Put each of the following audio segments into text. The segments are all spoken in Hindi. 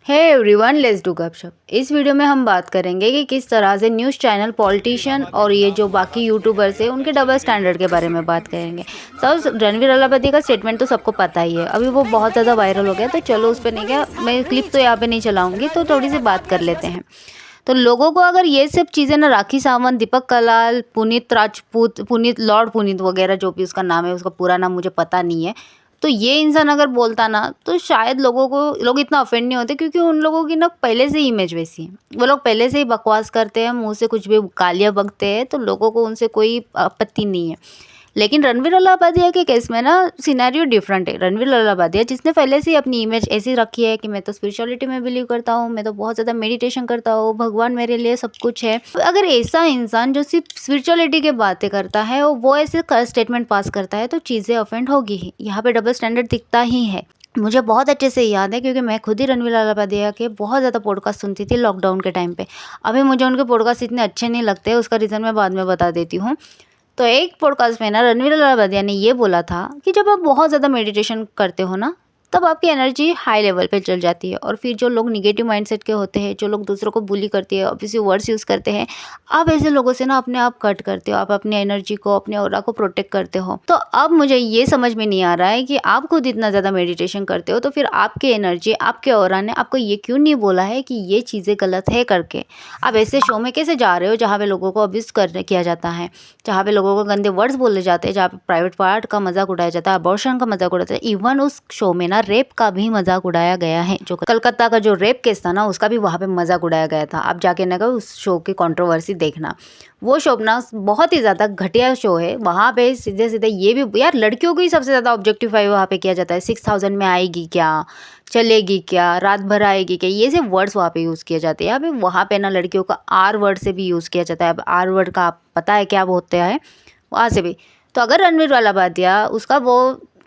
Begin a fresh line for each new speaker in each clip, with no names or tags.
हे एवरीवन, लेट्स डू गपशप। इस वीडियो में हम बात करेंगे कि किस तरह से न्यूज़ चैनल, पॉलिटिशियन और ये जो बाकी यूट्यूबर्स हैं उनके डबल स्टैंडर्ड के बारे में बात करेंगे। सब रणवीर अलाहाबादी का स्टेटमेंट तो सबको पता ही है, अभी वो बहुत ज़्यादा वायरल हो गया, तो चलो उस पर नहीं गया, मैं क्लिप तो यहाँ पे नहीं चलाऊंगी, तो थोड़ी सी बात कर लेते हैं। तो लोगों को अगर ये सब चीज़ें ना, राखी सावंत, दीपक कलाल, पुनीत राजपूत, पुनीत लॉर्ड पुनीत वगैरह जो भी उसका नाम है, उसका पूरा नाम मुझे पता नहीं है, तो ये इंसान अगर बोलता ना तो शायद लोग इतना ऑफेंड नहीं होते, क्योंकि उन लोगों की ना पहले से ही इमेज वैसी है। वो लोग पहले से ही बकवास करते हैं, मुंह से कुछ भी गालियाँ बकते हैं, तो लोगों को उनसे कोई आपत्ति नहीं है। लेकिन रणवीर अलाहाबादिया के केस में ना सिनेरियो डिफरेंट है। रणवीर अलाहाबादिया जिसने पहले से ही अपनी इमेज ऐसी रखी है कि मैं तो स्पिरिचुअलिटी में बिलीव करता हूँ, मैं तो बहुत ज़्यादा मेडिटेशन करता हूँ, भगवान मेरे लिए सब कुछ है। अगर ऐसा इंसान जो सिर्फ स्पिरिचुअलिटी की बातें करता है और वो ऐसे स्टेटमेंट पास करता है, तो चीज़ें ऑफेंड होगी ही। यहाँ पे डबल स्टैंडर्ड दिखता ही है। मुझे बहुत अच्छे से याद है, क्योंकि मैं खुद ही रणवीर अलाहाबादिया के बहुत ज़्यादा पॉडकास्ट सुनती थी लॉकडाउन के टाइम पे। अभी मुझे उनके पॉडकास्ट इतने अच्छे नहीं लगते, उसका रीज़न मैं बाद में बता देती हूँ। तो एक पॉडकास्ट में ना रणवीर अलाहाबादिया ने ये बोला था कि जब आप बहुत ज़्यादा मेडिटेशन करते हो ना, तब आपकी एनर्जी हाई लेवल पे चल जाती है, और फिर जो लोग निगेटिव माइंडसेट के होते हैं, जो लोग दूसरों को बुली करते हैं, ऑब्वियसली वर्ड्स यूज़ करते हैं, आप ऐसे लोगों से ना अपने आप कट करते हो, आप अपनी एनर्जी को, अपने ऑरा को प्रोटेक्ट करते हो। तो अब मुझे ये समझ में नहीं आ रहा है कि आप खुद इतना ज़्यादा मेडिटेशन करते हो, तो फिर आपकी एनर्जी, आपके ऑरा ने आपको ये क्यों नहीं बोला है कि ये चीज़ें गलत है करके। आप ऐसे शो में कैसे जा रहे हो जहाँ पे लोगों को अब्यूज़ किया जाता है, जहाँ पे लोगों को गंदे वर्ड्स बोले जाते हैं, जहाँ पे प्राइवेट पार्ट का मजाक उड़ाया जाता है, अबॉर्शन का मजाक उड़ाया जाता है। इवन उस शो में ना रेप का भी मजाक उड़ाया गया है। जो कलकत्ता का जो रेप केस था ना, उसका भी वहाँ पे मजाक उड़ाया गया था। आप जाके ना उस शो की कंट्रोवर्सी देखना। वो शो ना बहुत ही ज़्यादा घटिया शो है। वहाँ पे सीधे सीधे ये भी यार, लड़कियों को ही सबसे ज़्यादा ऑब्जेक्टिफाई वहाँ पे किया जाता है। 6000 में आएगी क्या, चलेगी क्या, रात भर आएगी क्या, ये सब वर्ड्स वहाँ पे यूज़ किए जाते हैं। अभी वहाँ पे ना लड़कियों का आर वर्ड से भी यूज़ किया जाता है। अब आर वर्ड का आप पता है क्या होता है, वहाँ से भी। तो अगर रणवीर अलाहाबादिया उसका वो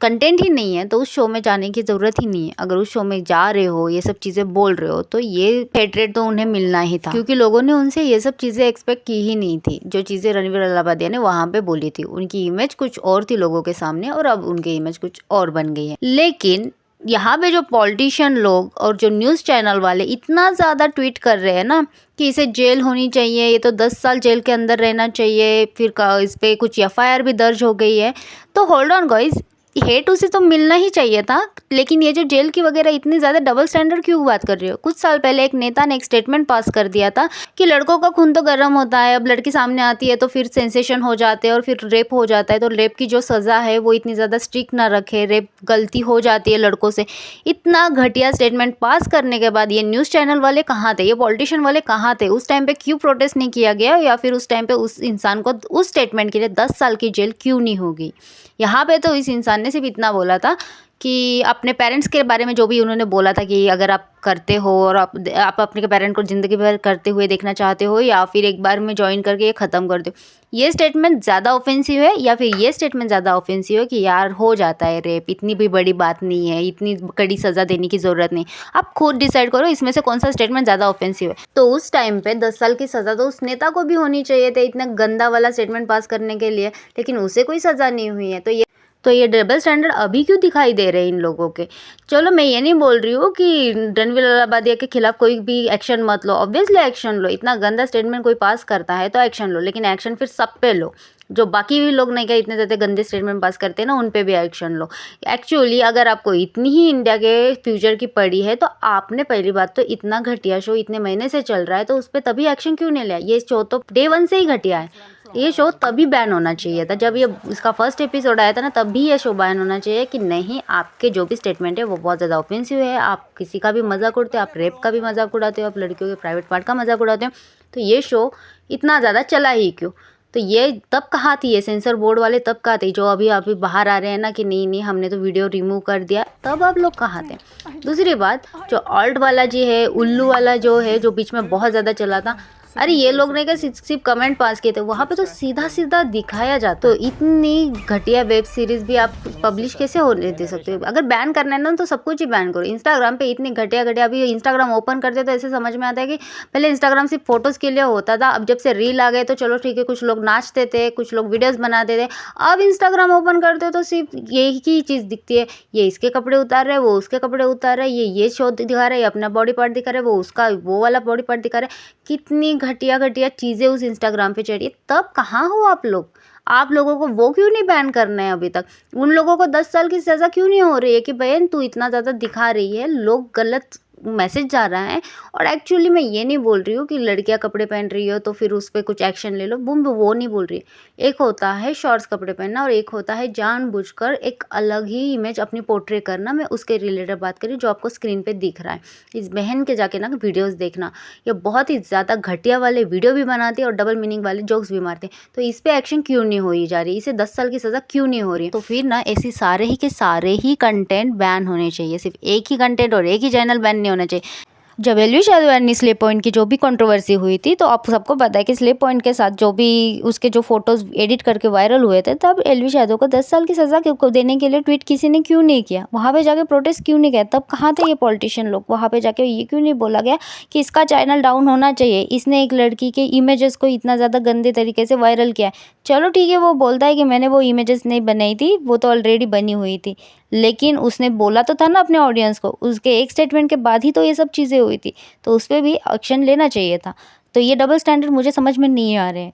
कंटेंट ही नहीं है, तो उस शो में जाने की ज़रूरत ही नहीं है। अगर उस शो में जा रहे हो, ये सब चीज़ें बोल रहे हो, तो ये हेट्रेड तो उन्हें मिलना ही था, क्योंकि लोगों ने उनसे ये सब चीज़ें एक्सपेक्ट की ही नहीं थी। जो चीज़ें रणवीर अलाहाबादिया ने वहाँ पे बोली थी, उनकी इमेज कुछ और थी लोगों के सामने, और अब उनकी इमेज कुछ और बन गई है। लेकिन यहाँ पे जो पॉलिटिशियन लोग और जो न्यूज़ चैनल वाले इतना ज़्यादा ट्वीट कर रहे हैं ना कि इसे जेल होनी चाहिए, ये तो 10 साल जेल के अंदर रहना चाहिए, फिर इस पर कुछ एफआईआर भी दर्ज हो गई है। तो होल्ड ऑन गाइस, हेट उसे तो मिलना ही चाहिए था, लेकिन ये जो जेल की वगैरह इतनी ज़्यादा डबल स्टैंडर्ड क्यों बात कर रही हो। कुछ साल पहले एक नेता ने एक स्टेटमेंट पास कर दिया था कि लड़कों का खून तो गर्म होता है, अब लड़की सामने आती है तो फिर सेंसेशन हो जाते हैं और फिर रेप हो जाता है, तो रेप की जो सज़ा है वो इतनी ज़्यादा स्ट्रिक्ट ना रखे, रेप गलती हो जाती है लड़कों से। इतना घटिया स्टेटमेंट पास करने के बाद ये न्यूज़ चैनल वाले कहाँ थे, ये पॉलिटिशियन वाले कहाँ थे? उस टाइम पे क्यों प्रोटेस्ट नहीं किया गया, या फिर उस टाइम पे उस इंसान को उस स्टेटमेंट के लिए 10 साल की जेल क्यों नहीं होगी? यहाँ पे तो इस इंसान ने सिर्फ इतना बोला था कि अपने पेरेंट्स के बारे में जो भी उन्होंने बोला था कि अगर आप करते हो और आप अपने पेरेंट को ज़िंदगी भर करते हुए देखना चाहते हो, या फिर एक बार में ज्वाइन करके ये ख़त्म कर दो, ये स्टेटमेंट ज़्यादा ऑफेंसिव है, या फिर ये स्टेटमेंट ज़्यादा ऑफेंसिव है कि यार हो जाता है रेप, इतनी भी बड़ी बात नहीं है, इतनी कड़ी सज़ा देने की ज़रूरत नहीं। आप खुद डिसाइड करो इसमें से कौन सा स्टेटमेंट ज़्यादा ऑफेंसिव है। तो उस टाइम पे 10 साल की सज़ा तो उस नेता को भी होनी चाहिए थी इतना गंदा वाला स्टेटमेंट पास करने के लिए, लेकिन उसे कोई सज़ा नहीं हुई है। तो ये डबल स्टैंडर्ड अभी क्यों दिखाई दे रहे हैं इन लोगों के। चलो, मैं ये नहीं बोल रही हूँ कि रणवीर अलाहाबादिया के खिलाफ कोई भी एक्शन मत लो, ऑब्वियसली एक्शन लो। इतना गंदा स्टेटमेंट कोई पास करता है तो एक्शन लो, लेकिन एक्शन फिर सब पे लो। जो बाकी भी लोग नहीं क्या इतने ज़्यादा गंदे स्टेटमेंट पास करते हैं ना, उन पे भी एक्शन लो। एक्चुअली अगर आपको इतनी ही इंडिया के फ्यूचर की पड़ी है, तो आपने पहली बात तो इतना घटिया शो इतने महीने से चल रहा है, तो उस पर तभी एक्शन क्यों नहीं लिया। ये शो तो डे 1 से ही घटिया है। ये शो तभी बैन होना चाहिए था, जब ये इसका फर्स्ट एपिसोड आया था ना, तभी ये शो बैन होना चाहिए कि नहीं, आपके जो भी स्टेटमेंट है वो बहुत ज़्यादा ऑफेंसिव है। आप किसी का भी मजाक उड़ते हो, आप रेप का भी मजाक उड़ाते हो, आप लड़कियों के प्राइवेट पार्ट का मजाक उड़ाते हो, तो ये शो इतना ज़्यादा चला ही क्यों। तो ये तब कहाँ थी, ये सेंसर बोर्ड वाले तब कहाँ थे, जो अभी अभी बाहर आ रहे हैं ना कि नहीं नहीं हमने तो वीडियो रिमूव कर दिया, तब आप लोग कहाँ थे। दूसरी बात, जो ऑल्ट वाला जी है, उल्लू वाला जो है, जो बीच में बहुत ज़्यादा चला था, अरे ये लोग ने क्या सिर्फ कमेंट पास किए थे, वहाँ पे तो सीधा सीधा दिखाया जाता। तो इतनी घटिया वेब सीरीज भी आप पब्लिश कैसे होने दे सकते हो? अगर बैन करना है ना तो सब कुछ ही बैन करो। इंस्टाग्राम पे इतनी घटिया घटिया, अभी इंस्टाग्राम ओपन करते तो ऐसे समझ में आता है कि पहले इंस्टाग्राम सिर्फ फोटोज के लिए होता था, अब जब से रील आ गए तो चलो ठीक है, कुछ लोग नाचते थे, कुछ लोग वीडियोज बनाते थे। अब इंस्टाग्राम ओपन करते हो तो सिर्फ यही की चीज़ दिखती है, ये इसके कपड़े उतार रहे हैं, वो उसके कपड़े उतार रहे हैं, ये शो दिखा रहा है, ये अपना बॉडी पार्ट दिखा रहा है, वो उसका वो वाला बॉडी पार्ट दिखा रहा है। कितनी घटिया घटिया चीज़ें उस इंस्टाग्राम पे चढ़ी है, तब कहाँ हो आप लोग? आप लोगों को वो क्यों नहीं बैन करना है अभी तक? उन लोगों को 10 साल की सज़ा क्यों नहीं हो रही है कि बहन तू इतना ज़्यादा दिखा रही है, लोग गलत मैसेज जा रहा है। और एक्चुअली मैं ये नहीं बोल रही हूँ कि लड़कियाँ कपड़े पहन रही हो तो फिर उस पर कुछ एक्शन ले लो, वो नहीं बोल रही। एक होता है शॉर्ट्स कपड़े पहनना और एक होता है जानबूझकर एक अलग ही इमेज अपनी पोर्ट्रे करना। मैं उसके रिलेटेड बात करी जो आपको स्क्रीन पे दिख रहा है। इस बहन के जाके ना वीडियोस देखना, ये बहुत ही ज़्यादा घटिया वाले वीडियो भी बनाती है और डबल मीनिंग वाले जोक्स भी मारते हैं। तो इस पे एक्शन क्यों नहीं हो जा रही? इसे 10 साल की सज़ा क्यों नहीं हो रही? तो फिर ना ऐसी सारे ही के सारे ही कंटेंट बैन होने चाहिए, सिर्फ एक ही कंटेंट और एक ही चैनल बैन नहीं होना चाहिए। जब एलवी शाहजाद ने स्लेप पॉइंट की जो भी कंट्रोवर्सी हुई थी, तो आप सबको पता है कि स्लेप पॉइंट के साथ जो भी उसके जो फोटोज एडिट करके वायरल हुए थे, तब एलवी शाहजाद को 10 साल की सज़ा देने के लिए ट्वीट किसी ने क्यों नहीं किया? वहाँ पे जाके प्रोटेस्ट क्यों नहीं किया? तब कहाँ थे ये पॉलिटिशियन लोग? वहाँ पे जाके ये क्यों नहीं बोला गया कि इसका चैनल डाउन होना चाहिए, इसने एक लड़की के इमेजेस को इतना ज़्यादा गंदे तरीके से वायरल किया है। चलो ठीक है, वो बोलता है कि मैंने वो इमेजेस नहीं बनाई थी, वो तो ऑलरेडी बनी हुई थी, लेकिन उसने बोला तो था ना अपने ऑडियंस को, उसके एक स्टेटमेंट के बाद ही तो ये सब चीज़ें हुई थी, तो उस पे भी एक्शन लेना चाहिए था। तो ये डबल स्टैंडर्ड मुझे समझ में नहीं आ रहे हैं।